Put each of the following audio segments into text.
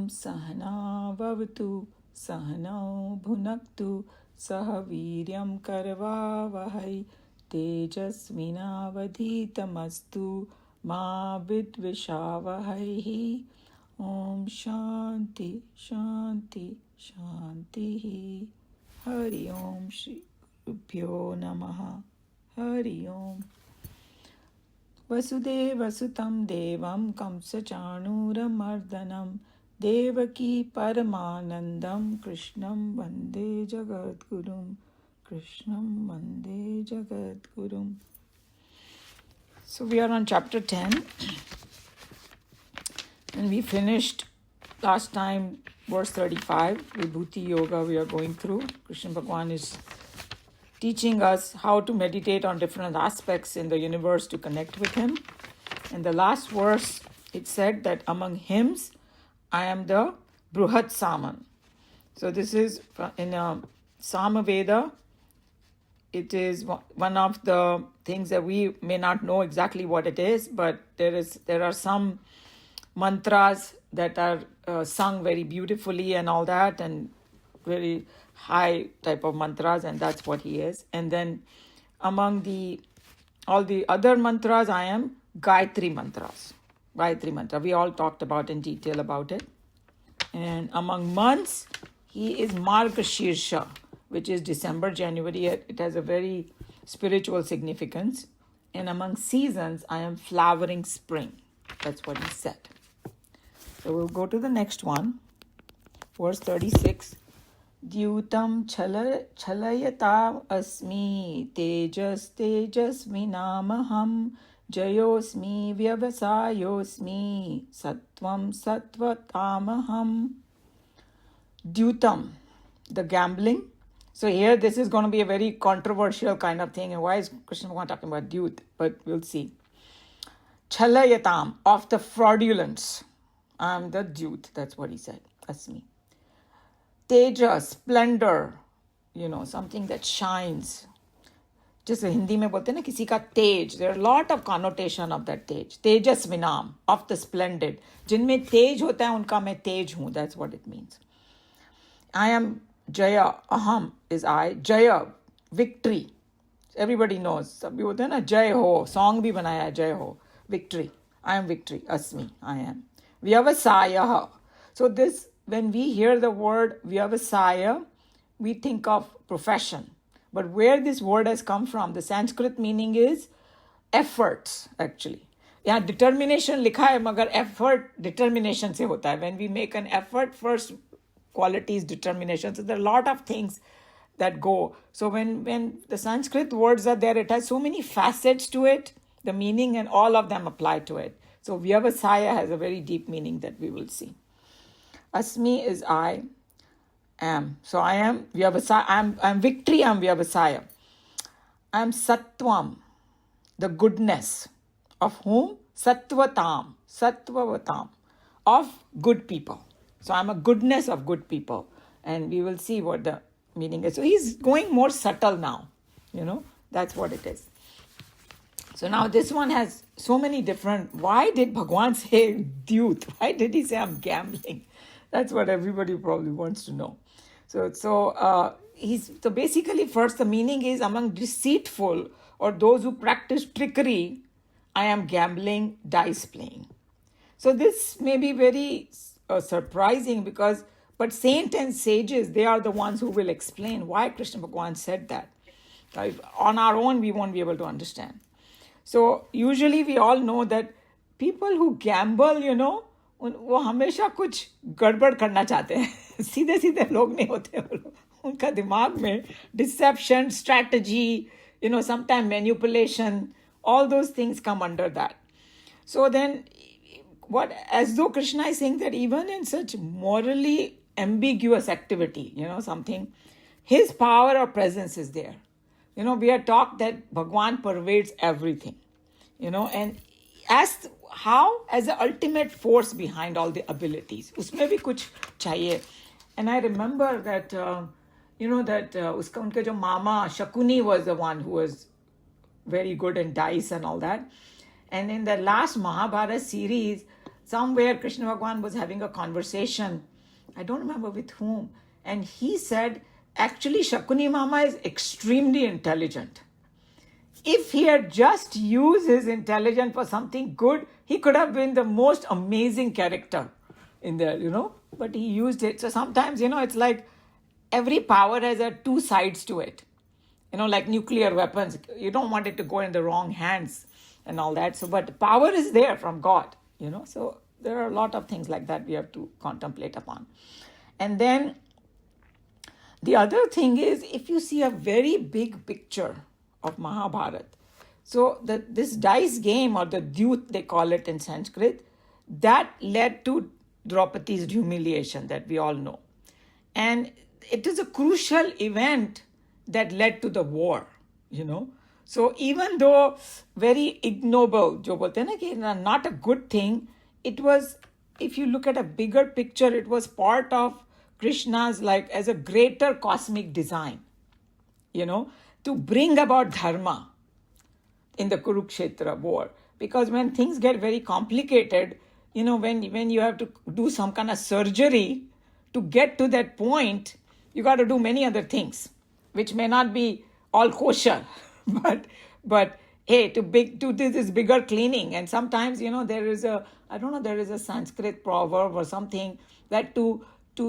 सहना भवतु सहनौ भुनक्तु सह वीर्यं करवावहै तेजस्विनावधीतमस्तु मा विद्विषावहै. Om Shanti Shanti Shanti. Hari Om Shri Gurubhyo Namaha. Hari Om. Vasudeva Sutam Devam Kamsa Chanuramardanam Devaki Paramanandam Krishnam Vande Jagadgurum. Krishnam Vande Jagadgurum. So we are on chapter 10. And we finished last time verse 35, Vibhuti Yoga we are going through. Krishna Bhagavan is teaching us how to meditate on different aspects in the universe to connect with him. In the last verse, it said that among hymns, I am the Bruhat Saman. So this is in Samaveda. It is one of the things that we may not know exactly what it is, but there are some mantras that are sung very beautifully and all that, and very high type of mantras, and that's what he is. And then among all the other mantras, I am Gayatri mantras. Gayatri mantra, we all talked about in detail about it. And among months, he is Margashirsha, which is December, January. It has a very spiritual significance. And among seasons, I am flowering spring. That's what he said. So we'll go to the next one. Verse 36. Dyutam chalayata asmi tejas tejasvinamaham jayosmi vyavasayosmi sattvam sattvatamaham. Dyutam, the gambling. So here this is going to be a very controversial kind of thing. And why is Krishna Bhagavan talking about dyut? But we'll see. Chalayatam, of the fraudulence. I'm the dyut. That's what he said. Asmi. Teja, splendor. Something that shines. Just Hindi mein bolte na kisi ka tej. There are a lot of connotation of that tej. Tejas vinam, of the splendid. Jinme tej hota hai, unka main tej hu. That's what it means. I am Jaya. Aham is I. Jaya, victory. Everybody knows. Sabhi hote hai na Jai Ho. Song bhi banaya hai Jai Ho. Victory. I am victory. Asmi. I am. Vyavasaya. So this, when we hear the word Vyavasaya, we think of profession. But where this word has come from, the Sanskrit meaning is efforts, actually. Yeah, determination likha hai, magar effort determination se hota hai. When we make an effort, first quality is determination. So there are a lot of things that go. So when the Sanskrit words are there, it has so many facets to it, the meaning, and all of them apply to it. So Vyavasaya has a very deep meaning that we will see. Asmi is I am. So I am Vyavasaya. I'm victory, I'm Vyavasaya. I'm Sattvam, the goodness. Of whom? Sattvatam, Sattvavatam, of good people. So I'm a goodness of good people. And we will see what the meaning is. So he's going more subtle now. That's what it is. So now this one has so many different... Why did Bhagwan say dyut? Why did he say I'm gambling? That's what everybody probably wants to know. So basically first the meaning is among deceitful or those who practice trickery, I am gambling, dice playing. So this may be very surprising but saints and sages, they are the ones who will explain why Krishna Bhagavan said that. On our own, we won't be able to understand. So usually we all know that people who gamble, वो हमेशा कुछ गड़बड़ करना चाहते हैं. सीधे सीधे लोग नहीं होते वो लोग. उनका दिमाग में deception, strategy, sometimes manipulation, all those things come under that. So then, as though Krishna is saying that even in such morally ambiguous activity, something, his power or presence is there. We are taught that Bhagwan pervades everything, and as the ultimate force behind all the abilities. Usme bhi kuch chahiye. And I remember that, unka jo mama, Shakuni was the one who was very good in dice and all that. And in the last Mahabharata series, somewhere Krishna Bhagwan was having a conversation, I don't remember with whom, and he said, actually, Shakuni Mama is extremely intelligent. If he had just used his intelligence for something good, he could have been the most amazing character in there, but he used it. So sometimes, it's like every power has two sides to it, like nuclear weapons. You don't want it to go in the wrong hands and all that. So, but power is there from God, so there are a lot of things like that we have to contemplate upon. And then the other thing is, if you see a very big picture of Mahabharata, so this dice game, or the Dyut they call it in Sanskrit, that led to Draupadi's humiliation that we all know. And it is a crucial event that led to the war, So even though very ignoble, jo bolte na ki not a good thing, it was, if you look at a bigger picture, it was part of Krishna's, like, as a greater cosmic design, to bring about dharma in the Kurukshetra war. Because when things get very complicated, when you have to do some kind of surgery to get to that point, you got to do many other things, which may not be all kosher, but hey, to do this bigger cleaning. And sometimes, there is a Sanskrit proverb or something that to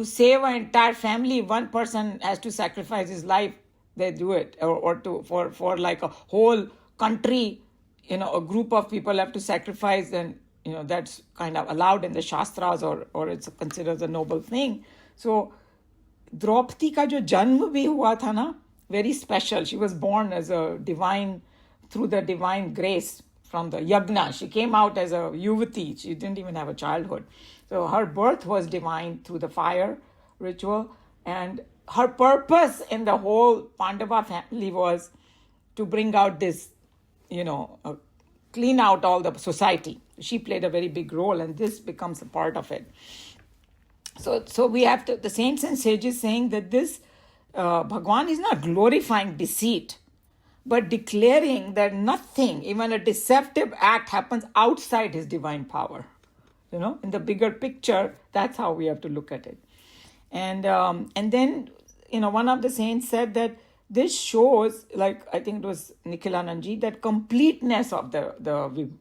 save an entire family, one person has to sacrifice his life. They do it, or for like a whole country, a group of people have to sacrifice, and that's kind of allowed in the Shastras, or it's considered a noble thing. So Draupadi ka jo janm bhi hua tha na, very special. She was born as a divine, through the divine grace from the yagna. She came out as a yuvati. She didn't even have a childhood. So her birth was divine through the fire ritual. And her purpose in the whole Pandava family was to bring out this, clean out all the society. She played a very big role, and this becomes a part of it. So we have to, the saints and sages saying that this Bhagwan is not glorifying deceit, but declaring that nothing, even a deceptive act, happens outside his divine power. In the bigger picture, that's how we have to look at it. And then, one of the saints said that this shows, like, I think it was Nikhilanandji, that completeness of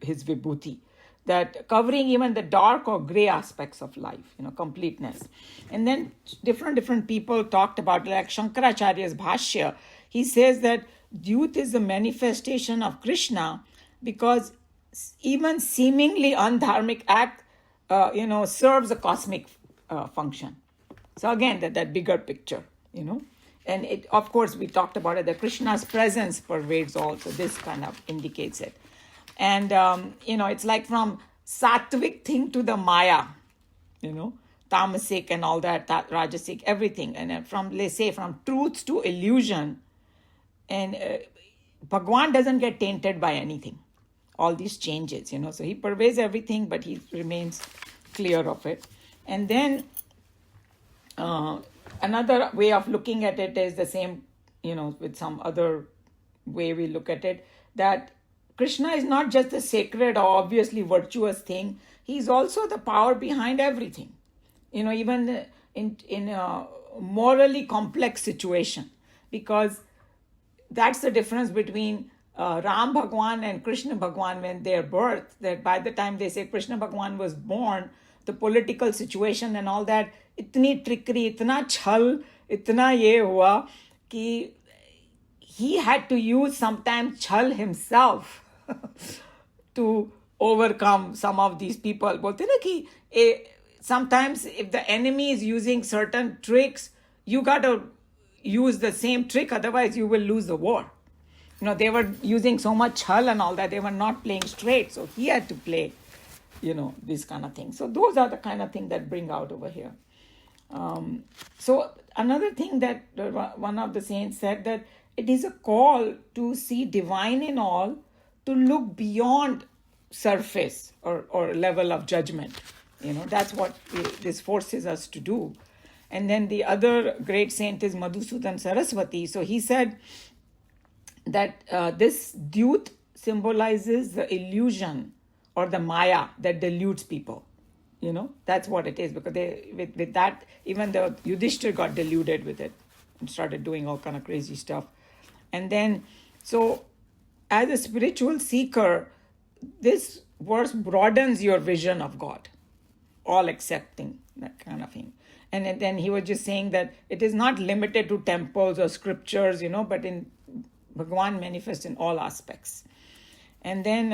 his vibhuti, that covering even the dark or gray aspects of life, completeness. And then different people talked about, like Shankaracharya's Bhashya, he says that Dyut is the manifestation of Krishna, because even seemingly undharmic act, serves a cosmic function. So again, that bigger picture, And it, of course, we talked about it, that Krishna's presence pervades all, so this kind of indicates it. And, it's like from sattvic thing to the Maya, tamasic and all that, rajasic, everything. And from, let's say, from truth to illusion. And Bhagwan doesn't get tainted by anything, all these changes, So he pervades everything, but he remains clear of it. And then another way of looking at it is the same, with some other way we look at it, that Krishna is not just a sacred or obviously virtuous thing. He's also the power behind everything. Even in a morally complex situation, because that's the difference between Ram Bhagwan and Krishna Bhagwan when they're birthed, that by the time they say Krishna Bhagwan was born, the political situation and all that, itni trickery, itna chhal, itna ye hua, ki he had to use sometimes chhal himself to overcome some of these people. Bolte na ki sometimes if the enemy is using certain tricks, you got to use the same trick, otherwise you will lose the war. They were using so much chhal and all that, they were not playing straight, so he had to play, this kind of thing. So those are the kind of things that bring out over here. So another thing that one of the saints said, that it is a call to see divine in all, to look beyond surface or level of judgment. That's what this forces us to do. And then the other great saint is Madhusudan Saraswati. So he said that this Dyut symbolizes the illusion or the Maya that deludes people. That's what it is, because with that, even the Yudhishthir got deluded with it and started doing all kind of crazy stuff. And then, so as a spiritual seeker, this verse broadens your vision of God, all accepting, that kind of thing. And then he was just saying that it is not limited to temples or scriptures, but in Bhagwan manifests in all aspects. And then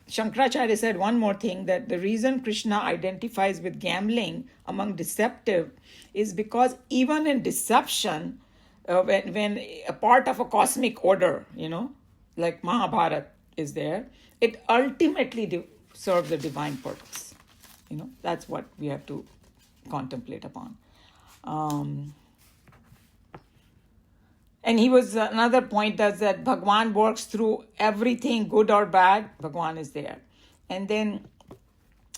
Shankaracharya said one more thing, that the reason Krishna identifies with gambling among deceptive is because even in deception, when a part of a cosmic order, like Mahabharata is there, it ultimately serves a divine purpose. That's what we have to contemplate upon. And he was, another point does that Bhagwan works through everything, good or bad, Bhagwan is there. And then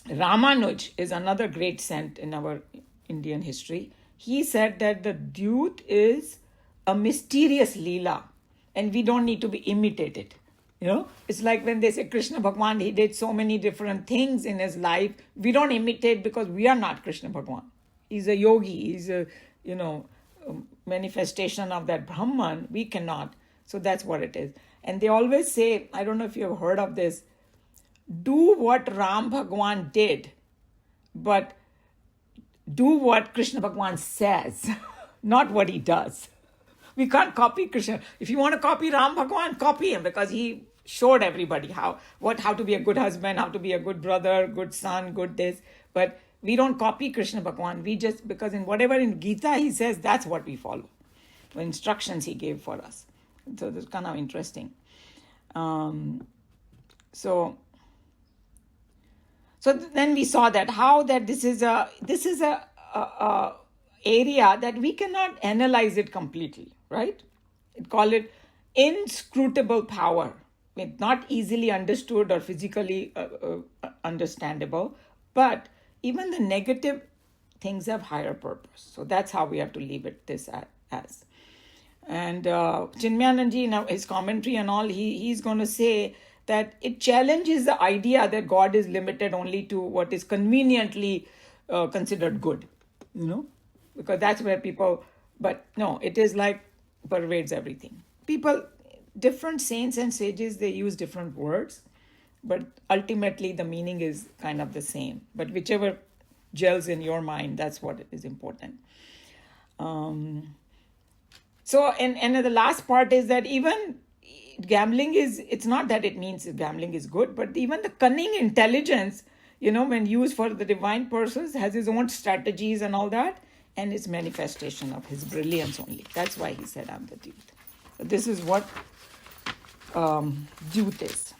Ramanuj is another great saint in our Indian history. He said that the Dyut is a mysterious Leela, and we don't need to be imitated. It's like when they say Krishna Bhagwan, he did so many different things in his life. We don't imitate because we are not Krishna Bhagwan. He's a yogi. He's a, manifestation of that Brahman. We cannot. So that's what it is. And they always say, I don't know if you have heard of this, do what Ram Bhagwan did, but do what Krishna Bhagwan says, not what he does. We can't copy Krishna. If you want to copy Ram Bhagwan, copy him, because he showed everybody how to be a good husband, how to be a good brother, good son, good this. But we don't copy Krishna Bhagwan. We just, because in whatever in Gita he says, that's what we follow. The instructions he gave for us. So it's kind of interesting. So then we saw that how that this is a area that we cannot analyze it completely, right? It call it inscrutable power. It's not easily understood or physically understandable, but even the negative things have higher purpose. So that's how we have to leave it this as. And Chinmayananji, in his commentary and all, he's going to say that it challenges the idea that God is limited only to what is conveniently considered good, because that's where people, but no, it is like pervades everything. People, different saints and sages, they use different words, but ultimately the meaning is kind of the same. But whichever gels in your mind, that's what is important. So, and the last part is that even gambling it's not that it means gambling is good, but even the cunning intelligence, when used for the divine purposes, has his own strategies and all that, and it's manifestation of his brilliance only. That's why he said, I'm the Dyut. So this is what Dyut is,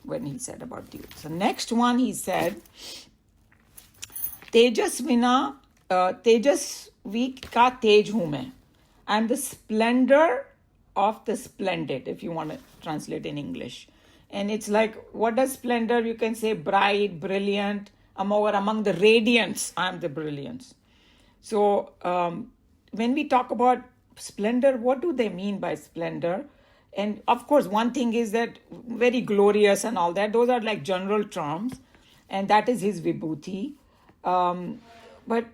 when he said about Dyut. So next one he said, Tejasvina, Tejasvi ka tej hu main. I'm the splendor of the splendid, if you want to translate in English. And it's like, what does splendor? You can say bright, brilliant. Among the radiance, I'm the brilliance. So when we talk about splendor, what do they mean by splendor? And of course, one thing is that very glorious and all that. Those are like general terms. And that is his vibhuti. But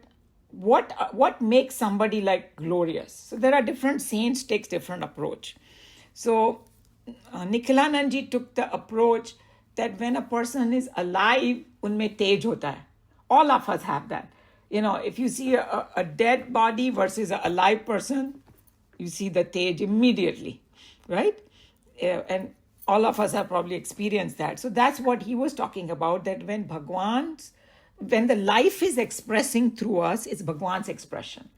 what makes somebody like glorious? So there are different saints takes different approach. So Nikhilanandji took the approach that when a person is alive, unme tej hota hai. All of us have that. If you see a dead body versus an alive person, you see the tej immediately, right? And all of us have probably experienced that. So that's what he was talking about, that when the life is expressing through us, it's Bhagwan's expression.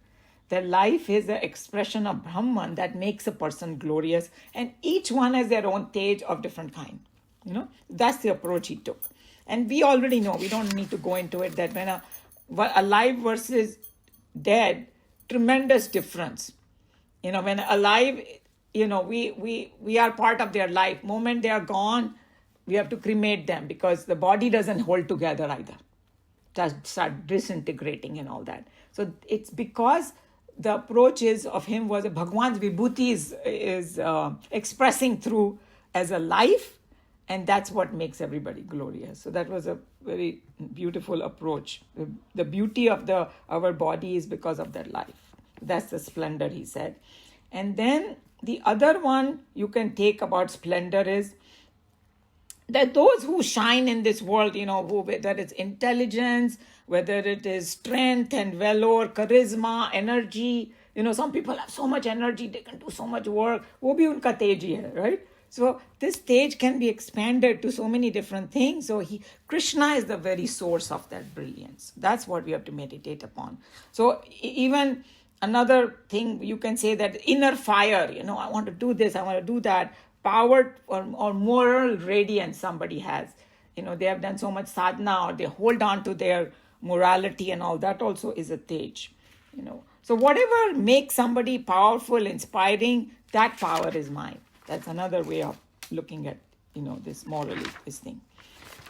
The life is the expression of Brahman that makes a person glorious, and each one has their own tej of different kind. That's the approach he took. And we already know, we don't need to go into it, that when alive versus dead, tremendous difference. When alive, we are part of their life. Moment they are gone, we have to cremate them, because the body doesn't hold together either. Start disintegrating and all that. So it's because the approach of him was Bhagwan's vibhuti is expressing through as a life, And that's what makes everybody glorious. So that was a very beautiful approach. The beauty of our body is because of that life. That's the splendor, he said. And then the other one you can take about splendor is that those who shine in this world, whether it's intelligence, whether it is strength and valor, charisma, energy, some people have so much energy, they can do so much work. वो भी उनका तेज ही है, right? So this stage can be expanded to so many different things. So Krishna is the very source of that brilliance. That's what we have to meditate upon. So even another thing, you can say that inner fire, I want to do this, I want to do that. Power or moral radiance somebody has. They have done so much sadhana, or they hold on to their morality and all. That also is a tej. So whatever makes somebody powerful, inspiring, that power is mine. That's another way of looking at, this morally, this thing.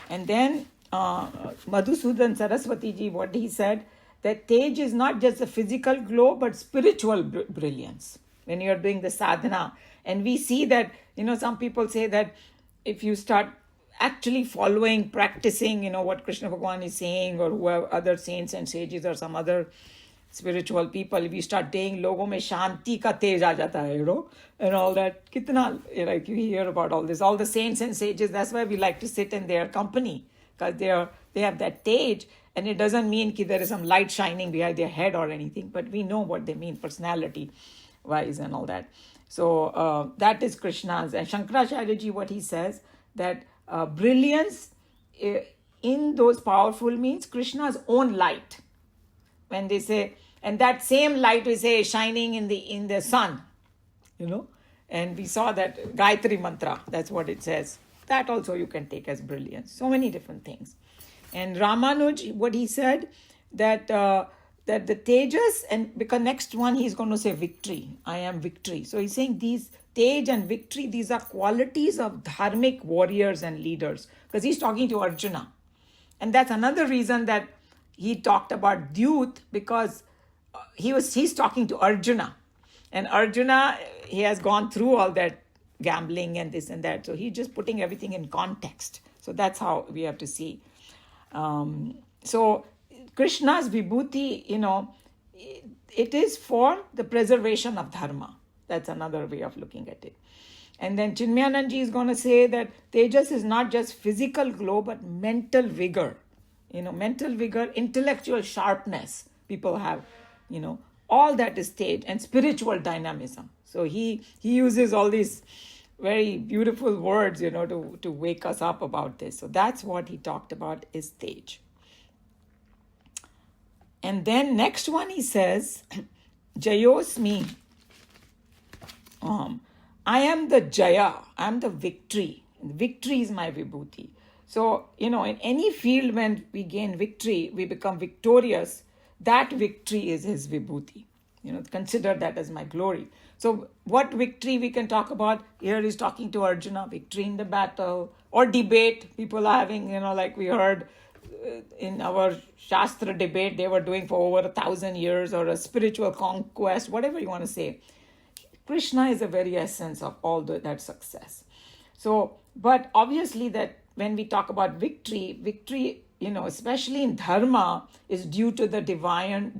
And then Madhusudan Saraswati ji, what he said, that tej is not just a physical glow, but spiritual brilliance when you're doing the sadhana. And we see that, some people say that if you start actually following, practicing, what Krishna Bhagavan is saying, or whoever other saints and sages or some other spiritual people, if you start saying, logo mein shanti ka tej aa jata hai, and all that, kitna, like you hear about all this, all the saints and sages, that's why we like to sit in their company, because they have that tej, and it doesn't mean that there is some light shining behind their head or anything, but we know what they mean personality wise and all that. So that is Krishna's. And Shankaracharya ji, what he says, that brilliance in those powerful means Krishna's own light. When they say, and that same light we say is shining in the sun, and we saw that Gayatri Mantra, that's what it says. That also you can take as brilliance. So many different things. And Ramanuj, what he said, that the tejas, and because next one he's going to say victory. I am victory. So he's saying these tej and victory, these are qualities of dharmic warriors and leaders. Because he's talking to Arjuna. And that's another reason that he talked about Dyut, because he's talking to Arjuna. And Arjuna, he has gone through all that gambling and this and that. So he's just putting everything in context. So that's how we have to see. So Krishna's vibhuti, it is for the preservation of dharma. That's another way of looking at it. And then Chinmayananji is going to say that tejas is not just physical glow, but mental vigor. Mental vigor, intellectual sharpness people have, all that is tej, and spiritual dynamism. So he uses all these very beautiful words, to wake us up about this. So that's what he talked about is tej. And then next one he says, Jayosmi. I am the Jaya, I am the victory. Victory is my vibhuti. So, in any field when we gain victory, we become victorious, that victory is his vibhuti. Consider that as my glory. So what victory we can talk about? Here he's talking to Arjuna, victory in the battle or debate. People are having, like we heard in our Shastra debate, they were doing for over 1,000 years, or a spiritual conquest, whatever you want to say. Krishna is the very essence of all that success. So, but obviously that when we talk about victory, especially in dharma, is due to the divine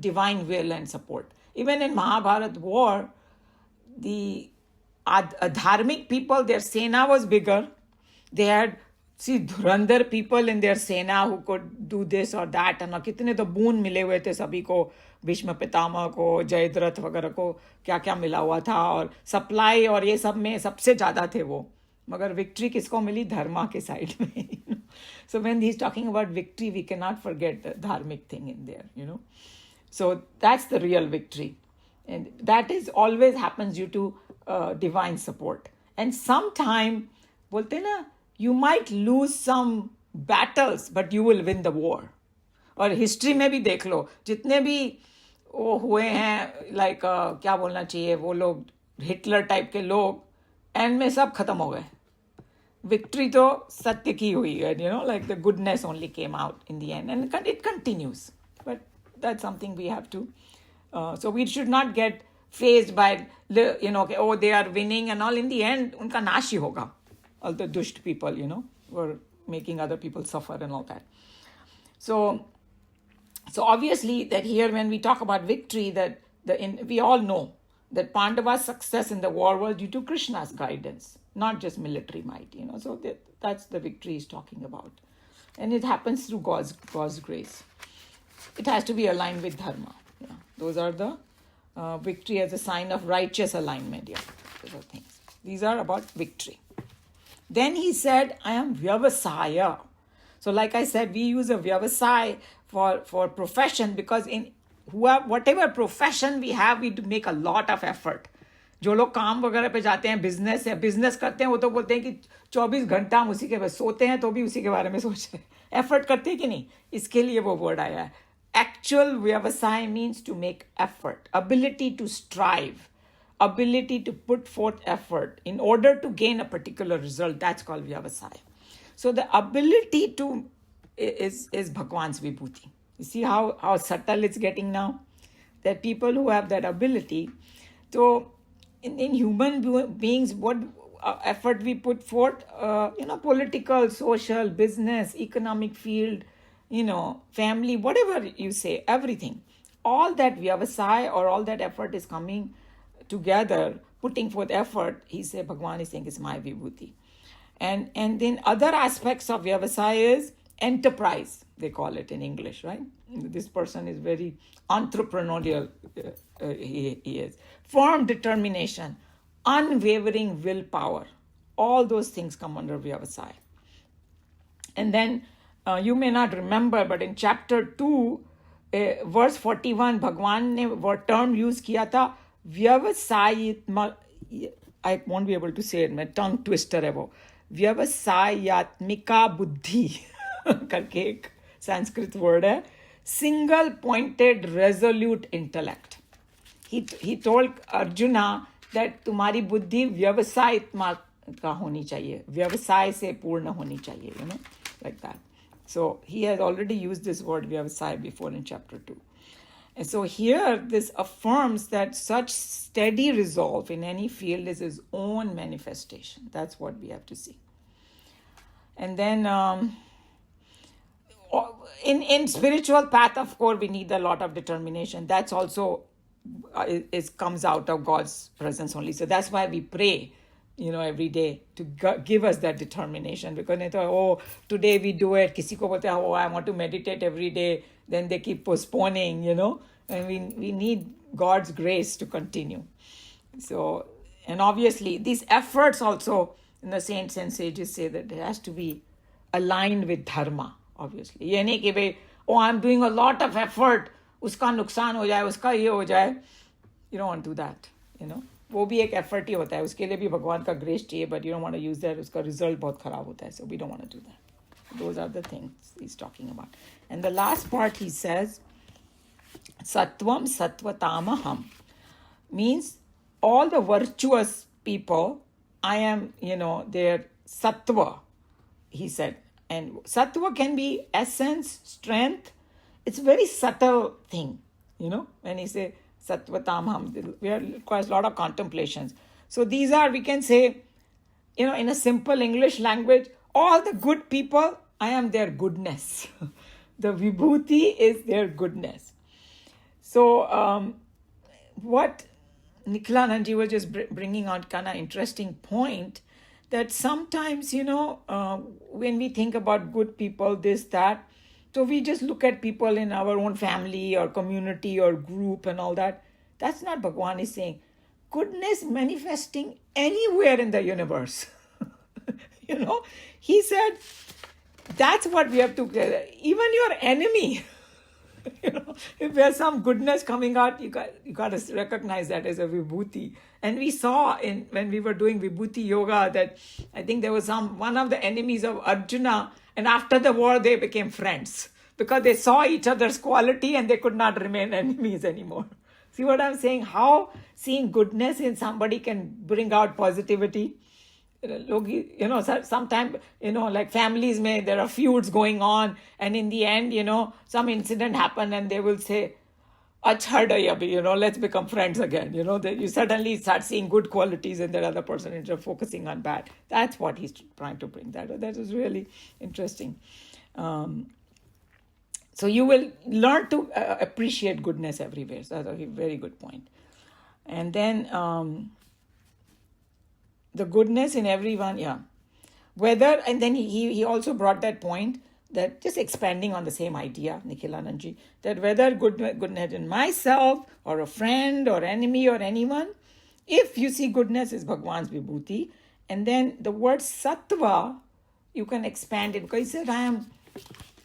will and support. Even in Mahabharata war, the dharmic people, their sena was bigger. They had, Dhurandhar people in their sena who could do this or that. And kitne to boon mile hue the sabhi ko, Bhishma Pitama ko, Jayadratha वगैरह को क्या-क्या मिला हुआ था, और supply और ये सब में सबसे ज़्यादा थे वो. मगर victory किसको मिली? धर्मा के side में. So when he's talking about victory, we cannot forget the dharmic thing in there, So that's the real victory. And that is always happens due to divine support. And sometime, बोलते ना, you might lose some battles, but you will win the war. और history में भी देख लो, जितने भी वो हुए हैं, लाइक क्या बोलना चाहिए, वो लोग हिटलर टाइप के लोग, एंड में सब खत्म हो गए. विक्ट्री तो सत्य की हुई है, like the goodness only came out in the end, and it continues. But that's something we have to. So we should not get fazed by, oh, they are winning and all. In the end, उनका नाश ही होगा. all the dusht people, were making other people suffer and all that. So obviously that here when we talk about victory, that we all know that Pandava's success in the war was due to Krishna's guidance, not just military might. So that's the victory he's talking about, and it happens through God's grace. It has to be aligned with dharma. Yeah. Those are the victory as a sign of righteous alignment. Yeah, those are things. These are about victory. Then he said, I am vyavasaya. So like I said, we use a vyavasai for profession because in whatever profession we have, we make a lot of effort. जो लोग काम वगैरह पे जाते हैं, business करते हैं, वो तो बोलते हैं कि 24 घंटा हम उसी के बस सोते हैं तो भी उसी के बारे में सोच रहे हैं. एफर्ट करते हैं कि नहीं, इसके लिए वो वर्ड आया है. Actual vyavasai means to make effort, ability to strive, ability to put forth effort in order to gain a particular result. That's called vyavasai. So the ability to is Bhagwan's vibhuti. You see how subtle it's getting now? That people who have that ability, so in human beings, what effort we put forth, political, social, business, economic field, family, whatever you say, everything. All that vyavasai or all that effort is coming together, putting forth effort, Bhagwan is saying, is my vibhuti. And then other aspects of vyavasai is enterprise, they call it in English, right? This person is very entrepreneurial, he is. Firm determination, unwavering willpower, all those things come under vyavasai. And then you may not remember, but in chapter 2, verse 41, Bhagwan ne term use kiya tha, vyavasayitma, I won't be able to say it, my tongue twister hai wo. Vyavasayatmika buddhi करके एक Sanskrit word है, single pointed resolute intellect. He told Arjuna that तुम्हारी बुद्धि व्यवसायित्मा का होनी चाहिए, व्यवसाय से पूर्ण होनी चाहिए, like that. So he has already used this word vyavasai before in chapter 2. And so here this affirms that such steady resolve in any field is his own manifestation. That's what we have to see. And then in spiritual path, of course, we need a lot of determination. That's also comes out of God's presence only. So that's why we pray, every day to give us that determination. Because they thought, today we do it. Kisi ko bolte, I want to meditate every day. Then they keep postponing, and we need God's grace to continue. So, and obviously these efforts also, in the saints and sages say that it has to be aligned with dharma, obviously. ये नहीं कि भाई, I'm doing a lot of effort, उसका नुकसान हो जाए, उसका ये हो जाए. You don't want to do that, वो भी एक effort ही होता है, उसके लिए भी भगवान का grace चाहिए, but you don't want to use that, उसका result बहुत खराब होता है, so we don't want to do that. Those are the things he's talking about. And the last part he says, Sattvam Sattvatamaham, means all the virtuous people, I am, their sattva, he said. And sattva can be essence, strength. It's a very subtle thing, when he say Sattvatamaham, it requires a lot of contemplations. So these are, we can say, in a simple English language, all the good people, I am their goodness. The vibhuti is their goodness. So what Nikhilanandji was just bringing out kind of interesting point, that sometimes, when we think about good people, this, that, so we just look at people in our own family or community or group and all that. That's not Bhagwan is saying. Goodness manifesting anywhere in the universe. He said, that's what we have to get. Even your enemy, if there's some goodness coming out, you got to recognize that as a vibhuti. And we saw when we were doing vibhuti yoga that I think there was one of the enemies of Arjuna, and after the war they became friends because they saw each other's quality and they could not remain enemies anymore. See what I'm saying? How seeing goodness in somebody can bring out positivity. Sometimes, like families there are feuds going on, and in the end, some incident happened and they will say, achha hai abhi, let's become friends again. That you suddenly start seeing good qualities in that other person instead of focusing on bad. That's what he's trying to bring. That is really interesting. So you will learn to appreciate goodness everywhere. So that's a very good point. And then the goodness in everyone, yeah. Whether, and then he also brought that point that just expanding on the same idea, Nikhil Anandji, that whether goodness in myself or a friend or enemy or anyone, if you see goodness is Bhagwan's vibhuti, and then the word sattva, you can expand it because he said, I am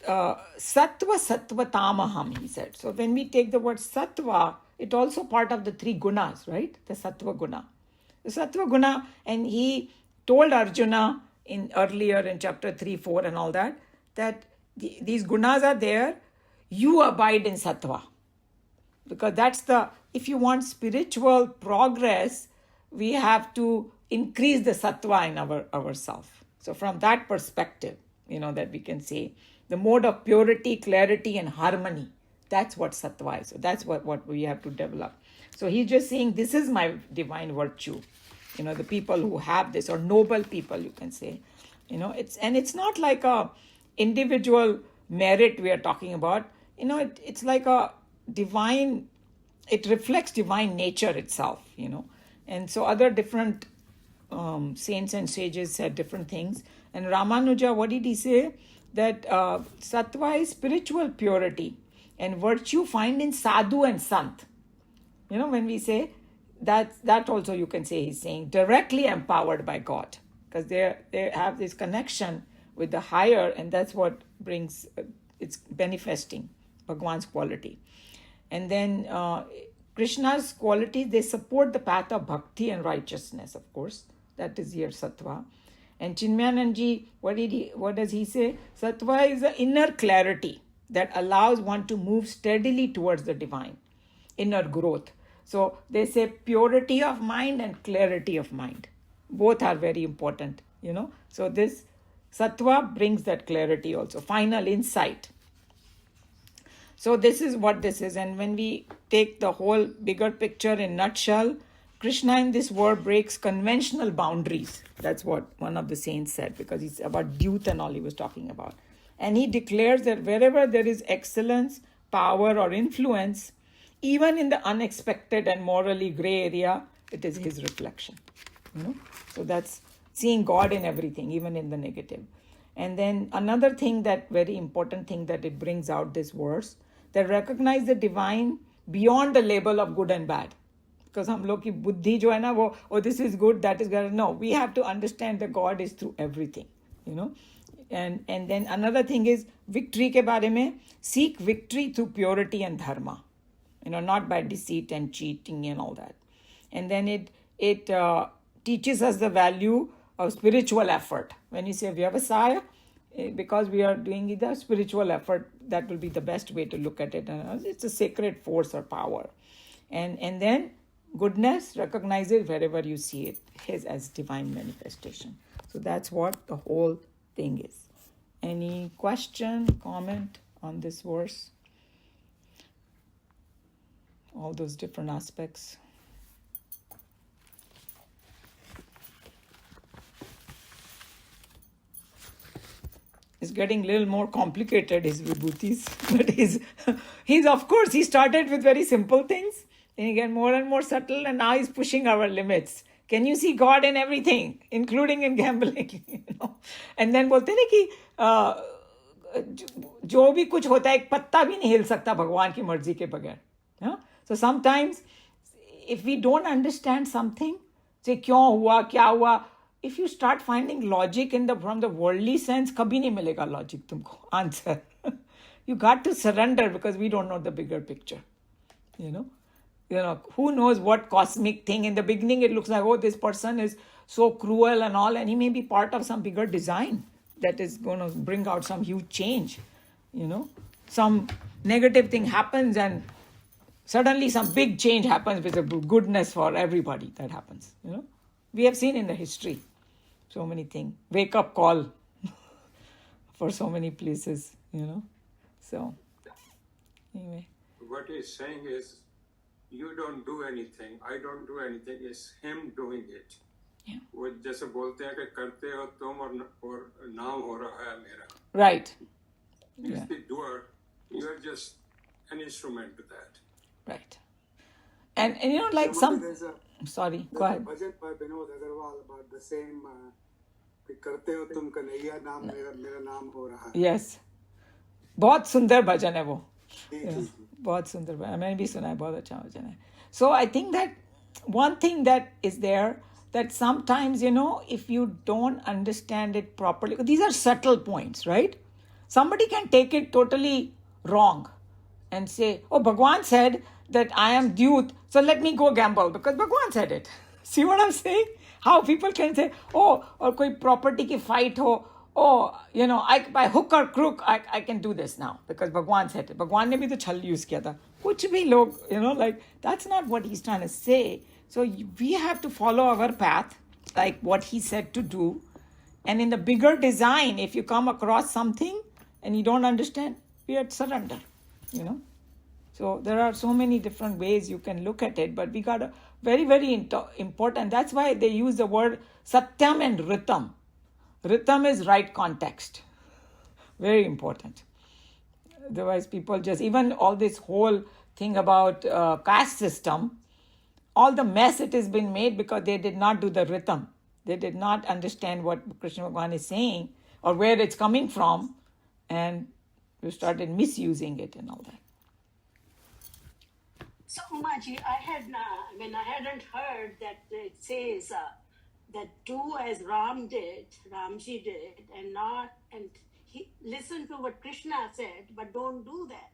sattva sattva tamaham, he said. So when we take the word sattva, it's also part of the three gunas, right? The sattva guna. The sattva guna, and he told Arjuna earlier in chapter 3, 4 and all that these gunas are there, you abide in sattva. Because that's if you want spiritual progress, we have to increase the sattva in ourselves. So from that perspective, that we can say, the mode of purity, clarity and harmony, that's what sattva is. So that's what we have to develop. So he's just saying, this is my divine virtue. The people who have this, or noble people, you can say. It's not like a individual merit we are talking about. It's like a divine, it reflects divine nature itself, And so other different saints and sages said different things. And Ramanuja, what did he say? That sattva is spiritual purity, and virtue find in sadhu and sant. When we say that also you can say he's saying directly empowered by God, because they have this connection with the higher, and that's what brings it's manifesting Bhagwan's quality. And then Krishna's qualities, they support the path of bhakti and righteousness, of course. That is here sattva. And Chinmayananji, what does he say? Sattva is the inner clarity that allows one to move steadily towards the divine, inner growth. So they say purity of mind and clarity of mind. Both are very important, So this sattva brings that clarity also, final insight. So this is what this is. And when we take the whole bigger picture in nutshell, Krishna in this word breaks conventional boundaries. That's what one of the saints said, because it's about Dyut and all he was talking about. And he declares that wherever there is excellence, power or influence, even in the unexpected and morally gray area, it is his reflection. So that's seeing God in everything, even in the negative. And then another thing, that very important thing that it brings out, this verse, that recognize the divine beyond the label of good and bad. Because hum log ki buddhi jo hai na, this is good, that is good. No, we have to understand that God is through everything, And then another thing is victory ke baare mein, seek victory through purity and dharma, not by deceit and cheating and all that. And then it teaches us the value of spiritual effort. When you say vyavasaya, because we are doing either spiritual effort, that will be the best way to look at it. It's a sacred force or power. And then goodness, recognize it wherever you see it, his as divine manifestation. So that's what the whole thing is. Any question, comment on this verse? All those different aspects. It's getting a little more complicated, his vibhutis. But he's of course, he started with very simple things. Then he got more and more subtle, and now he's pushing our limits. Can you see God in everything, including in gambling? And then बोलते हैं कि जो भी कुछ होता है, एक पत्ता भी नहीं हिल सकता भगवान की मर्जी के बगैर. So sometimes, if we don't understand something, say क्यों हुआ, क्या हुआ, if you start finding logic from the worldly sense, कभी नहीं मिलेगा logic तुमको, answer. You got to surrender, because we don't know the bigger picture. Who knows what cosmic thing. In the beginning, it looks like, this person is so cruel and all, and he may be part of some bigger design that is going to bring out some huge change. Some negative thing happens, and suddenly some big change happens with the goodness for everybody that happens. We have seen in the history so many things. Wake up call for so many places, So, anyway. what he's saying is, you don't do anything, I don't do anything, it's him doing it. Yeah. वो जैसे बोलते हैं कि करते हो तुम और नाम हो रहा है मेरा. Right. He's Yeah. the doer. You're just an instrument to that. Right. And you know, like some. Sorry, go ahead. Bhajan by Vinod Agarwal about the same. कि करते हो तुम कन्हैया नाम मेरा नाम हो रहा है. Yes. बहुत सुंदर भजन है वो. जी, Yeah. जी, जी. बहुत सुंदर भजन मैंने भी सुना है बहुत अच्छा भजन है. So I think that one thing that is there that sometimes, you know, if you don't understand it properly, these are subtle points, right? Somebody can take it totally wrong and say, oh, Bhagwan said that I am Dyut, so let me go gamble because Bhagwan said it. See what I'm saying? How people can say, oh, or koi property ki fight ho, oh, you know, by hook or crook, I can do this now because Bhagwan said it. Bhagwan ne bhi to chal use kiya tha. Kuch bhi log, you know, like, that's not what he's trying to say. So we have to follow our path, like what he said to do. And in the bigger design, if you come across something and you don't understand, we are surrender, you know. So there are so many different ways you can look at it, but we got a very, very important. That's why they use the word satyam and ritam. Ritam is right context. Very important. Otherwise, people just, even all this whole thing about caste system, all the mess it has been made because they did not do the ritam. They did not understand what Krishna Bhagavan is saying or where it's coming from, and we started misusing it and all that. So, Umaji, I hadn't heard that it says that do as Ramji did, and he listened to what Krishna said, but don't do that.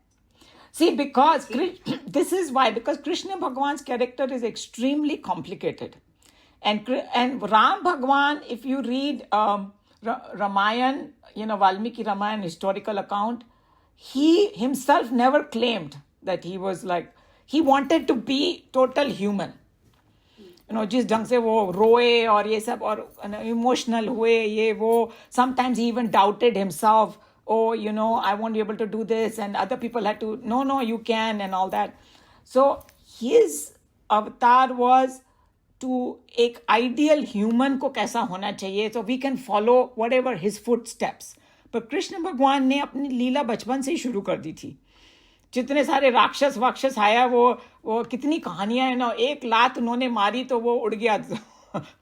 See, because this is why, because Krishna Bhagavan's character is extremely complicated. And Ram Bhagavan, if you read Ramayan, you know, Valmiki Ramayan historical account, he himself never claimed that he was like, he wanted to be total human. You know, जिस ढंग से वो रोए और ये सब और emotional हुए ये वो, sometimes he even doubted himself. Oh, you know, I won't be able to do this, and other people had to, no, you can, and all that. So his avatar was to एक ideal human को कैसा होना चाहिए, so we can follow whatever his footsteps. But Krishna भगवान ने अपनी लीला बचपन से ही शुरू कर दी थी. जितने सारे राक्षस वाक्षस आया वो कितनी कहानियां है ना, एक लात उन्होंने मारी तो वो उड़ गया.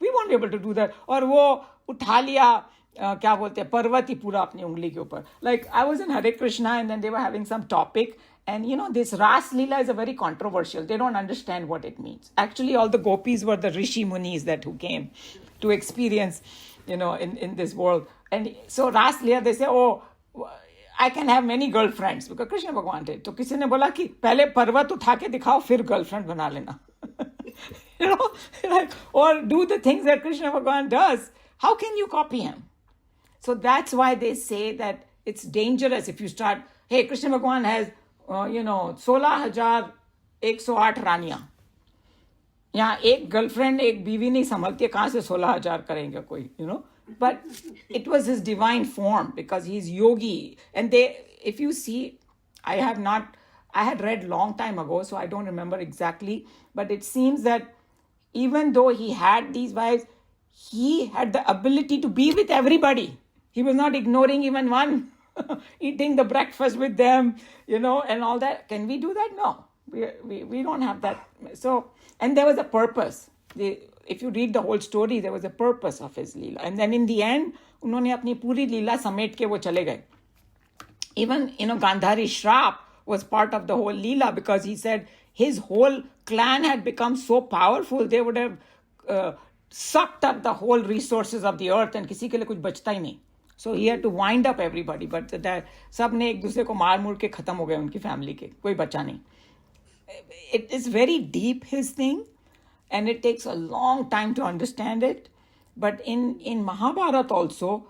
We won't be able to do that. और वो उठा लिया क्या बोलते हैं पर्वत ही पूरा अपनी उंगली के ऊपर. Like I was in Hare Krishna and then they were having some topic, and you know this Ras Leela is a very controversial. They don't understand what it means. Actually, all the gopis were the Rishi Munis who came to experience, you know, in this world. And so Ras Leela, they say, oh, I can have many girlfriends because Krishna Bhagwan did. तो किसी ने बोला कि पहले पर्वत उठा के दिखाओ फिर girlfriend बना लेना. You know, like, or do the things that Krishna Bhagwan does. How can you copy him? So that's why they say that it's dangerous if you start, hey, Krishna Bhagwan has, 16,108 रानियां. यहाँ एक girlfriend एक बीवी नहीं संभलती है, कहाँ से 16,000 करेंगे कोई, you know. But it was his divine form because he's yogi. And if you see, I had read long time ago, so I don't remember exactly, but it seems that even though he had these wives, he had the ability to be with everybody. He was not ignoring even one, eating the breakfast with them, you know, and all that. Can we do that? No, we don't have that. So, and there was a purpose. If you read the whole story, there was a purpose of his Leela. And then in the end, उन्होंने अपनी पूरी लीला समेट के वो चले गए. Even, you know, Gandhari Shrap was part of the whole Leela because he said his whole clan had become so powerful, they would have sucked up the whole resources of the earth and किसी के लिए कुछ बचता ही नहीं. So he had to wind up everybody. But सब ने एक दूसरे को मार मुड़ के खत्म हो गए उनकी फैमिली के. कोई बचा नहीं. It is very deep, his thing. And it takes a long time to understand it. But in Mahabharata also,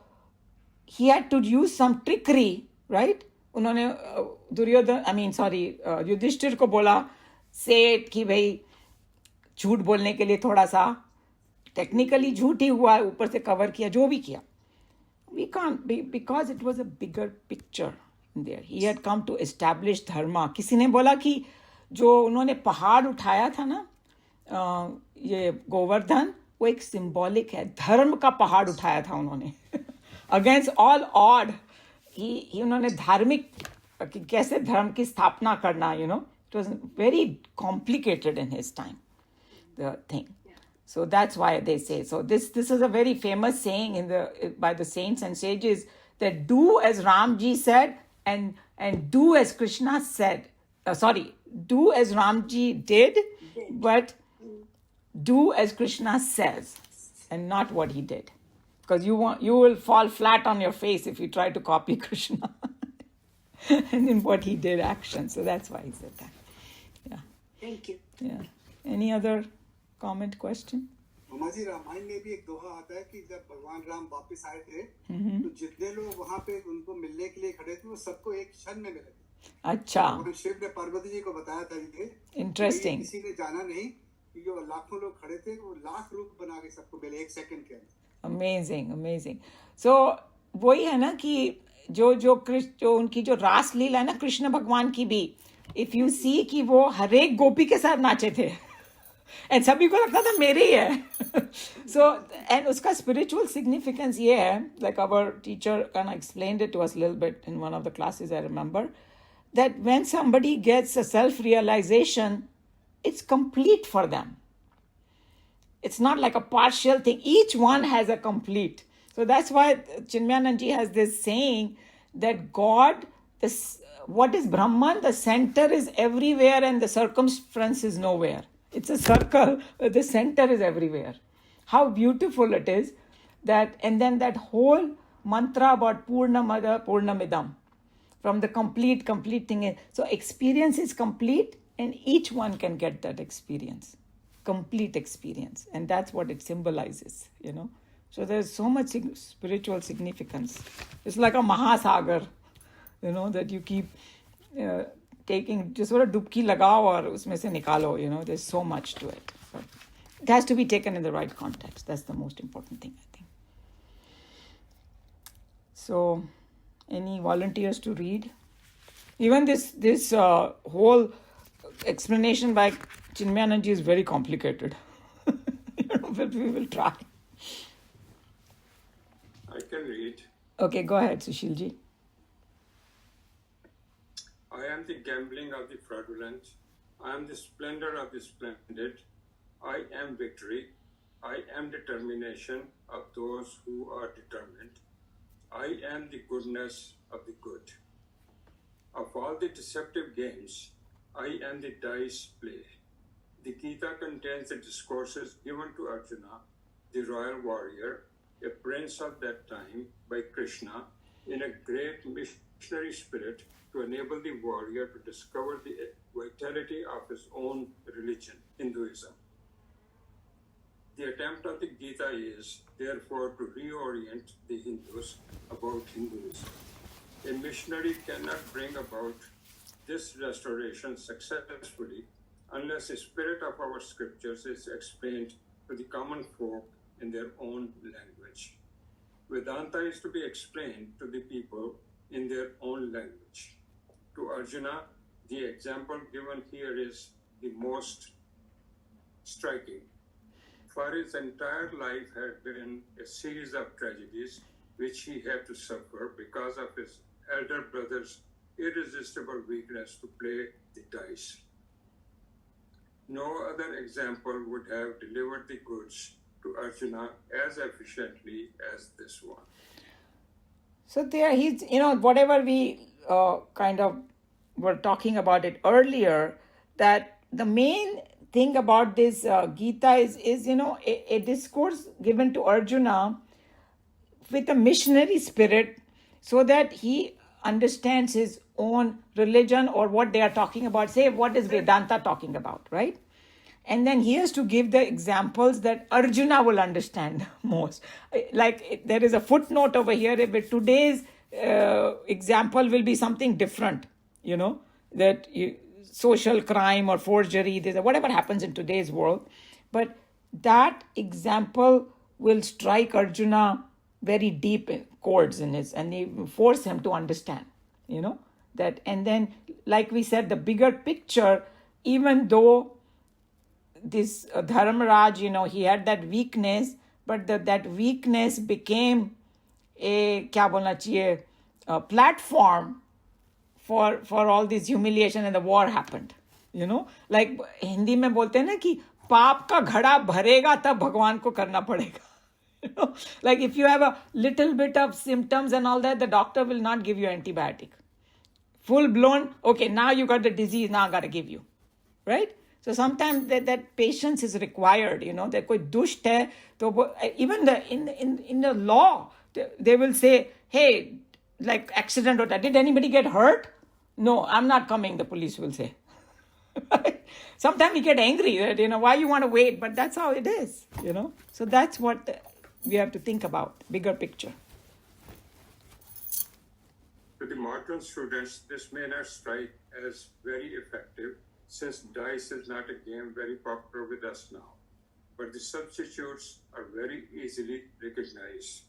he had to use some trickery, right? उन्होंने युधिष्ठिर को बोला सेठ कि भाई झूठ बोलने के लिए थोड़ा सा टेक्निकली झूठ ही हुआ, ऊपर से कवर किया, जो भी किया. We can't be, because it was a bigger picture. there. He had come to establish dharma. किसी ने बोला कि जो उन्होंने पहाड़ उठाया था ना, ये गोवर्धन, वो एक सिंबॉलिक है. धर्म का पहाड़ उठाया था उन्होंने. Against all odd, ही उन्होंने धार्मिक कि कैसे धर्म की स्थापना करना, it was very complicated in his time, the thing. So that's why they say. So this is a very famous saying by the saints and sages, that do as Ramji said and do as Krishna said. Do as Ramji did, but do as Krishna says, and not what he did. Because you will fall flat on your face if you try to copy Krishna and in what he did action. So that's why he said that. Yeah. Thank you. Yeah. Any other comment, question? मामा जी, रामायण में भी एक दोहा आता है कि जब भगवान राम वापस आए थे तो जितने लोग वहां पे उनको मिलने के लिए खड़े थे वो सबको एक क्षण में मिले थे. अच्छा. भगवान शिव ने पार्वती जी को बताया था ये Interesting. किसी ने जाना नहीं कि जो लाखों लोग खड़े थे वो लाख रूप बना के सबको मिले एक सेकंड के अंदर. Amazing. So वही है ना कि जो उनकी जो रास लीला है ना कृष्ण भगवान की भी, इफ यू सी कि वो हर एक गोपी के साथ नाचे थे एंड सभी को लगता था मेरे ही है. सो एंड उसका स्पिरिचुअल सिग्निफिकेंस ये है, like our teacher kind of explained it to us a little bit in one of the classes I remember, that when somebody gets a self-realization, it's complete for them. It's not like a partial thing. Each one has a complete. So that's why Chinmayanand has this saying that God, what is Brahman? The center is everywhere and the circumference is nowhere. It's a circle, but the center is everywhere. How beautiful it is that, and then that whole mantra about Purnamada Purnamidam, from the complete thing. So experience is complete and each one can get that experience. Complete experience, and that's what it symbolizes, So there's so much spiritual significance. It's like a Mahasagar, that you keep taking, just sort of dubki lagao aur usme se nikalo, there's so much to it. But it has to be taken in the right context. That's the most important thing, I think. So, any volunteers to read? Even this whole explanation by Chinmayanand is very complicated. But we will try. I can read. Okay, go ahead, Sushilji. I am the gambling of the fraudulent. I am the splendor of the splendid. I am victory. I am determination of those who are determined. I am the goodness of the good. Of all the deceptive games, I am the dice play. The Gita contains the discourses given to Arjuna, the royal warrior, a prince of that time, by Krishna, in a great missionary spirit to enable the warrior to discover the vitality of his own religion, Hinduism. The attempt of the Gita is, therefore, to reorient the Hindus about Hinduism. A missionary cannot bring about this restoration successfully unless the spirit of our scriptures is explained to the common folk in their own language. Vedanta is to be explained to the people in their own language. To Arjuna, the example given here is the most striking. For his entire life had been a series of tragedies which he had to suffer because of his elder brother's irresistible weakness to play the dice. No other example would have delivered the goods to Arjuna as efficiently as this one. So there he's, whatever we kind of were talking about it earlier, that the main thing about this Gita is a discourse given to Arjuna with a missionary spirit so that he understands his own religion or what they are talking about. Say, what is Vedanta talking about, right? And then he has to give the examples that Arjuna will understand most. Like there is a footnote over here, but today's example will be something different, that social crime or forgery, whatever happens in today's world. But that example will strike Arjuna very deep chords in his, and force him to understand, That, and then, like we said, the bigger picture, even though this Dharmaraj, he had that weakness, but that weakness became a platform for all this humiliation, and the war happened. Like Hindi में बोलते हैं ना कि पाप का घड़ा भरेगा तब भगवान को करना पड़ेगा. Like if you have a little bit of symptoms and all that, the doctor will not give you antibiotic. Full blown, okay, now you got the disease, now I got to give you. Right? So sometimes that patience is required, that कोई दुष्ट है, तो even in the law, they will say, hey, like accident hota, did anybody get hurt? No, I'm not coming, the police will say. Sometimes we get angry that, why you want to wait, but that's how it is, So that's what we have to think about, bigger picture. To the modern students, this may not strike as very effective, since dice is not a game very popular with us now. But the substitutes are very easily recognized.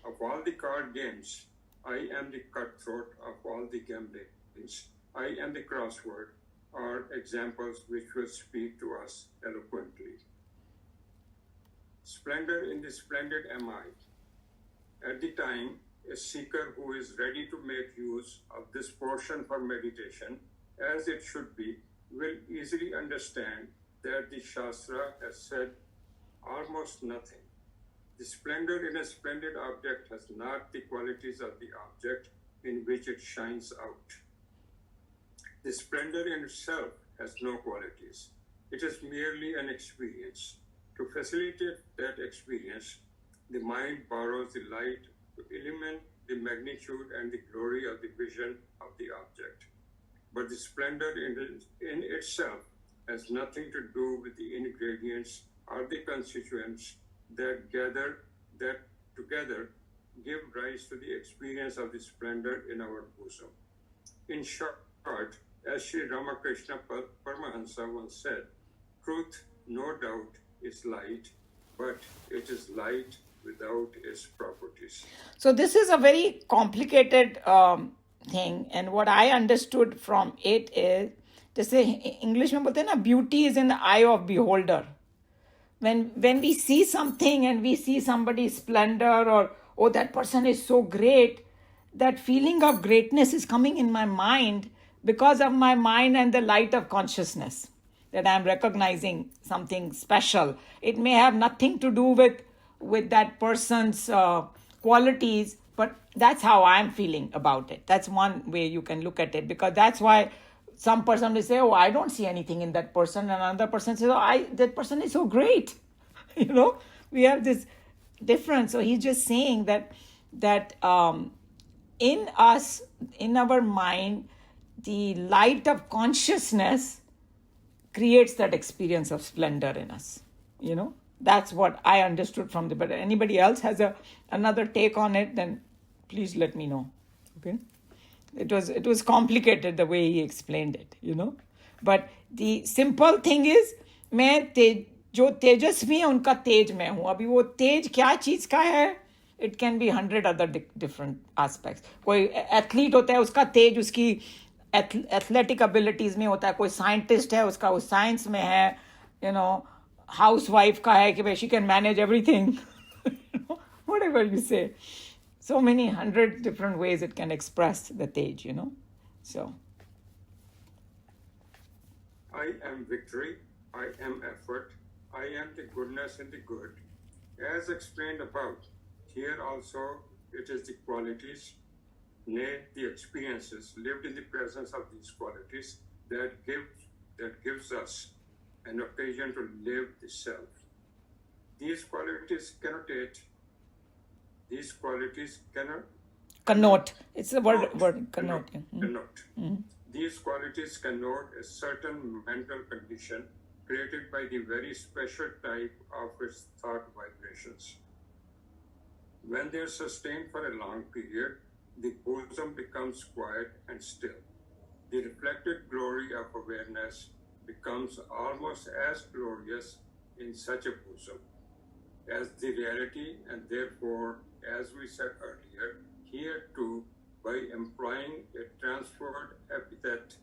Of all the card games, I am the cutthroat of all the gamblings. I am the crossword are examples which will speak to us eloquently. Splendor in the splendid am I. At the time, a seeker who is ready to make use of this portion for meditation, as it should be, will easily understand that the Shastra has said almost nothing. The splendor in a splendid object has not the qualities of the object in which it shines out. The splendor in itself has no qualities. It is merely an experience. To facilitate that experience, the mind borrows the light to illumine the magnitude and the glory of the vision of the object. But the splendor in itself has nothing to do with the ingredients or the constituents that together give rise to the experience of the splendor in our bosom. In short, as Sri Ramakrishna Paramahansa once said, truth, no doubt, is light, but it is light without its properties. So this is a very complicated thing, and what I understood from it is, जैसे English में बोलते हैं ना, beauty is in the eye of beholder. When we see something and we see somebody's splendor, or oh, that person is so great, that feeling of greatness is coming in my mind because of my mind and the light of consciousness, that I'm recognizing something special. It may have nothing to do with that person's qualities, but that's how I'm feeling about it. That's one way you can look at it, because that's why some person will say, oh, I don't see anything in that person, and another person says, oh, that person is so great. We have this difference. So he's just saying that in us, in our mind, the light of consciousness creates that experience of splendor in us. That's what I understood from but anybody else has another take on it, then please let me know. Okay. It was complicated the way he explained it, But the simple thing is, मैं जो तेजस्वी है उनका तेज मैं हूँ. अभी वो तेज क्या चीज का है? It can be 100 other different aspects. कोई एथलीट होता है, उसका तेज उसकी एथलेटिक एबिलिटीज में होता है. कोई साइंटिस्ट है, उसका वो साइंस में है. हाउस वाइफ का है कि भाई she can manage everything. Whatever you say. So many 100 different ways it can express the tej, So. I am victory, I am effort, I am the goodness in the good. As explained above, here also it is the qualities, nay, the experiences lived in the presence of these qualities that gives us an occasion to live the self. These qualities connote. Connote. It's the word connote. Connote. Mm-hmm. These qualities connote a certain mental condition created by the very special type of its thought vibrations. When they are sustained for a long period, the bosom becomes quiet and still. The reflected glory of awareness becomes almost as glorious in such a bosom as the reality, and therefore, as we said earlier, here too By employing a transferred epithet,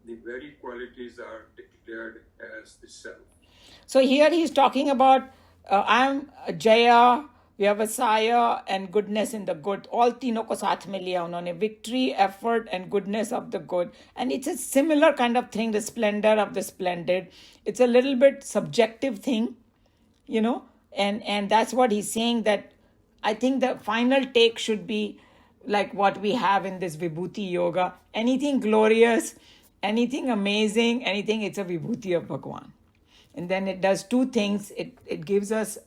the very qualities are declared as the self. So here he's talking about I'm Jaya, Vyavasaya and goodness in the good. All तीनों को साथ में लिया उन्होंने, victory, effort and goodness of the good. And it's a similar kind of thing, the splendor of the splendid. It's a little bit subjective thing, you know, and that's what he's saying, that I think the final take should be like what we have in this Vibhuti Yoga. Anything glorious, anything amazing, anything, it's a Vibhuti of Bhagwan. And then it does two things. It gives us,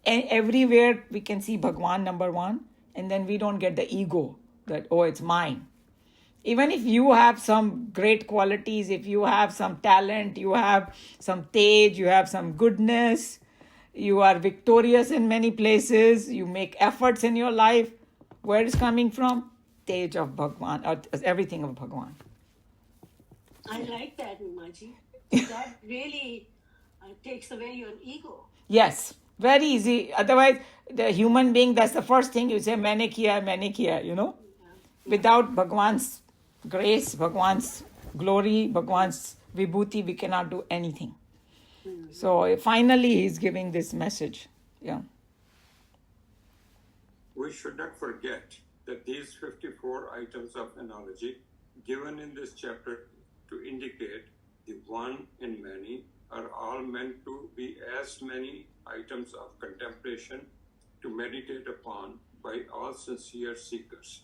everywhere we can see Bhagwan number one, and then we don't get the ego that, oh, it's mine. Even if you have some great qualities, if you have some talent, you have some tej, you have some goodness, you are victorious in many places, you make efforts in your life, where is coming from? Tej of Bhagwan, or everything of Bhagwan. I like that, Umaji. That really takes away your ego. Yes, very easy. Otherwise, the human being, that's the first thing you say, maine kiya, you know. Without Bhagwan's grace, Bhagwan's glory, Bhagwan's vibhuti, we cannot do anything. So finally, he's giving this message. Yeah. We should not forget that these 54 items of analogy given in this chapter to indicate the one in many are all meant to be as many items of contemplation to meditate upon by all sincere seekers.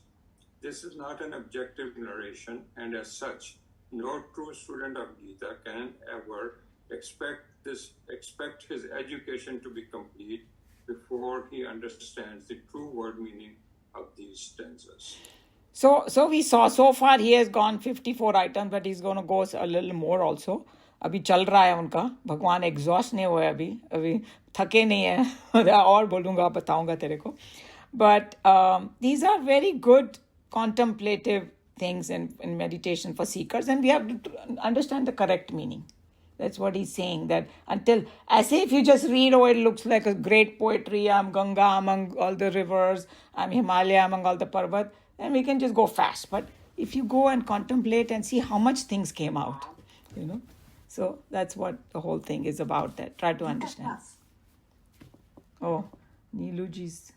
This is not an objective narration, and as such, no true student of Gita can ever expect his education to be complete before he understands the true word meaning of these stanzas. So we saw so far he has gone 54 items, but he's going to go a little more also. अभी चल रहा है उनका, भगवान exhaust नहीं हुआ है अभी थके नहीं है और बोलूँगा, बताऊँगा तेरे को. But these are very good contemplative things in meditation for seekers, and we have to understand the correct meaning. That's what he's saying, that until, as if you just read, oh, it looks like a great poetry, I'm Ganga among all the rivers, I'm Himalaya among all the parvat, then we can just go fast. But if you go and contemplate and see how much things came out, you know. So that's what the whole thing is about, that try to understand. Oh, Neeluji's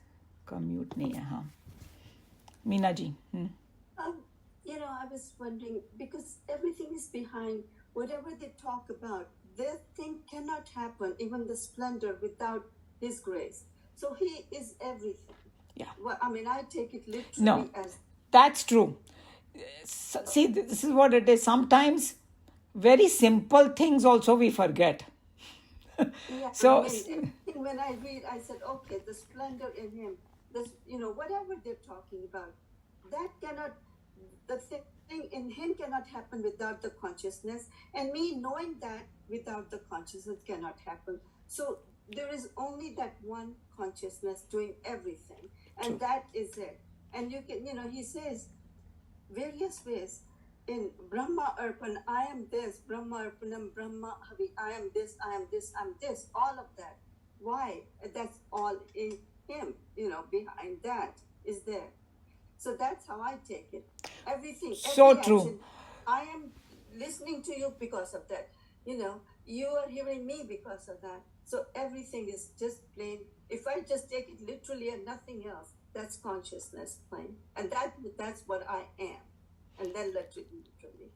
ka mute nahi hai, haan. Meena ji. You know, I was wondering, because everything is behind, whatever they talk about, their thing cannot happen, even the splendor, without His grace. So He is everything. Yeah. Well, I mean, I take it literally No, as... that's true. See, this is what it is. Sometimes very simple things also we forget. Yeah, So, I mean, when I read, I said, okay, the splendor in Him, this, you know, whatever they're talking about, that cannot, the thing in Him cannot happen without the consciousness, and me knowing that without the consciousness cannot happen. So there is only that one consciousness doing everything, and that is it. And you can, you know, He says various ways in Brahma Arpan, I am this, Brahma Arpanam, Brahma Havi, I am this, I am this, I'm this, all of that. Why? That's all in Him, you know, behind that is there. So that's how I take it. Everything. So every true. action, I am listening to you because of that. You know, you are hearing me because of that. So everything is just plain. If I just take it literally and nothing else, that's consciousness plain. And that's what I am. And then let it literally.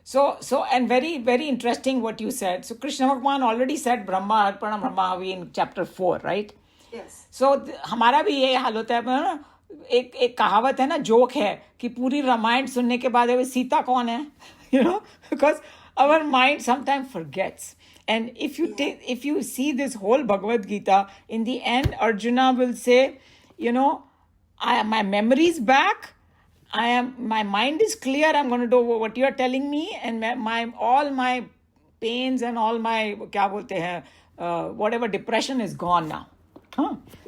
So, and very, very interesting what you said. So Krishna Bhagwan already said Brahma Arpanam Brahma Havi in chapter 4, right? Yes. So हमारा भी ये हाल होता है ना, एक कहावत है ना, जोक है कि पूरी रामायण सुनने के बाद सीता कौन है, you know, because our mind sometimes forgets. And if you see this whole Bhagavad Gita, in the end Arjuna will say, you know, my memory is back, my mind is clear, I'm going to do what you're telling me, and all my pains and all my क्या बोलते हैं, whatever depression is gone now.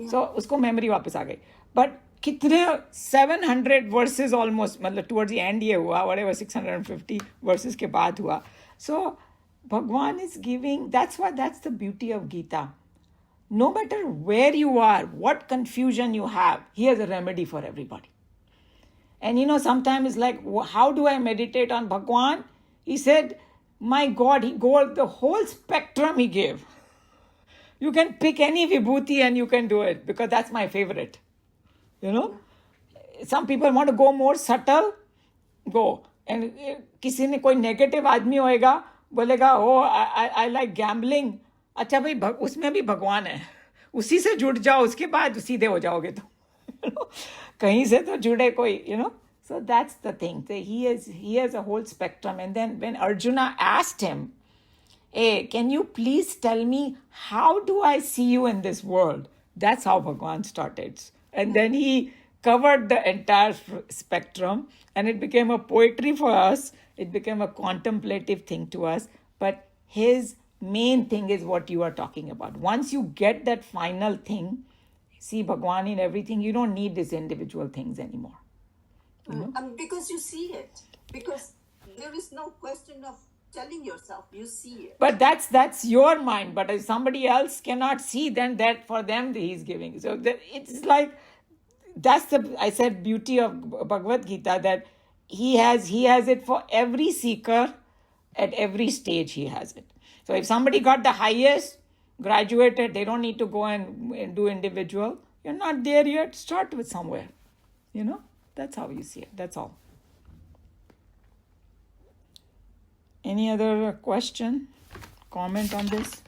So उसको memory वापस आ गई. But कितने 700 verses almost, मतलब towards the end ये हुआ, whatever 650 verses के बाद हुआ. So Bhagwan is giving, that's the beauty of Gita. No matter where you are, what confusion you have, he has a remedy for everybody. And sometimes it's like, how do I meditate on Bhagwan? He said, my God, he got the whole spectrum he gave. You can pick any vibhuti and you can do it, because that's my favorite. Some people want to go more subtle, go. And किसी ने कोई negative आदमी होएगा, बोलेगा I like gambling. अच्छा भाई, उसमें भी भगवान है, उसी से जुड़ जाओ, उसके बाद सीधे हो जाओगे तुम. कहीं से तो जुड़े कोई, So that's the thing. He has a whole spectrum. And then when Arjuna asked him, hey, can you please tell me, how do I see you in this world? That's how Bhagwan started. And then he covered the entire spectrum, and it became a poetry for us. It became a contemplative thing to us. But his main thing is what you are talking about. Once you get that final thing, see Bhagwan in everything, you don't need these individual things anymore. Because you see it. Because there is no question of telling yourself, you see it. But that's your mind. But if somebody else cannot see, then that for them he's giving. So it's like, that's I said, beauty of Bhagavad Gita, that he has it for every seeker at every stage. He has it. So if somebody got the highest, graduated, they don't need to go and do individual. You're not there yet. Start with somewhere. That's how you see it. That's all. Any other question, comment on this?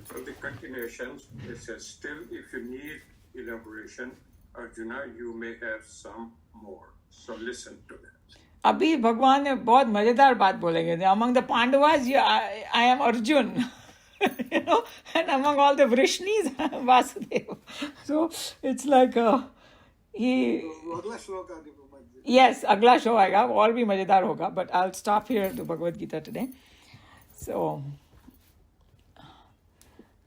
For the continuations, it says, still, if you need elaboration, Arjuna, you may have some more. So listen to that. अभी भगवान ने बहुत मजेदार बात बोलेंगे. Among the Pandavas, I am Arjun. And among all the Vrishnis, I am Vasudeva. So it's like Yes, अगला show आएगा, और भी मजेदार होगा. But I'll stop here to Bhagavad Gita today. So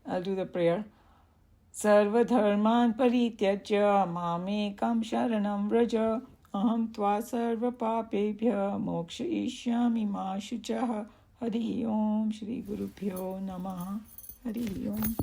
I'll do the prayer. सर्वधर्मान् परित्यज्य मामेकं शरणं व्रज अहं त्वा सर्वपापेभ्यः मोक्षयिष्यामि मा शुचः. हरि ओम. श्री गुरुभ्यो नमः. हरि ओम.